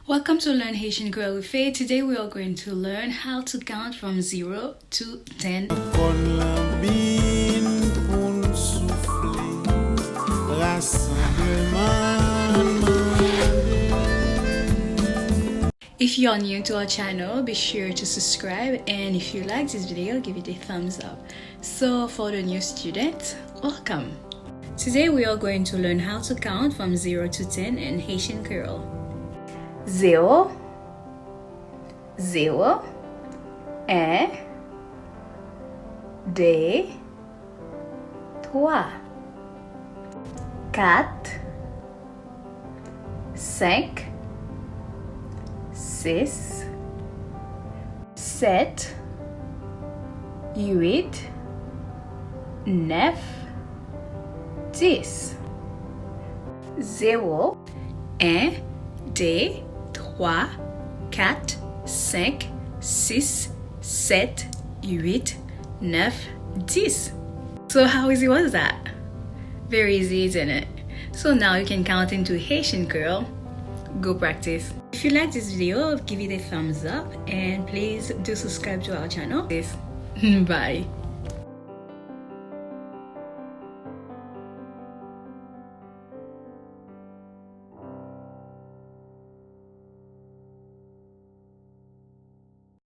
Welcome to Learn Haitian Creole with Faye. Today we are going to learn how to count from 0 to 10. If you are new to our channel, be sure to subscribe, and if you like this video, give it a thumbs up. So for the new students, welcome. Today we are going to learn how to count from 0 to 10 in Haitian Creole. 0, 0, 1, 2, 3, 4, 5, 6, 7, 8, 9, 10. 0, 1, 2, 3, 4, 5, 6, 7, 8, 9, 10. So how easy was that? Very easy, isn't it? So now you can count into Haitian Creole. Go practice. If you like this video, give it a thumbs up and please do subscribe to our channel. Bye.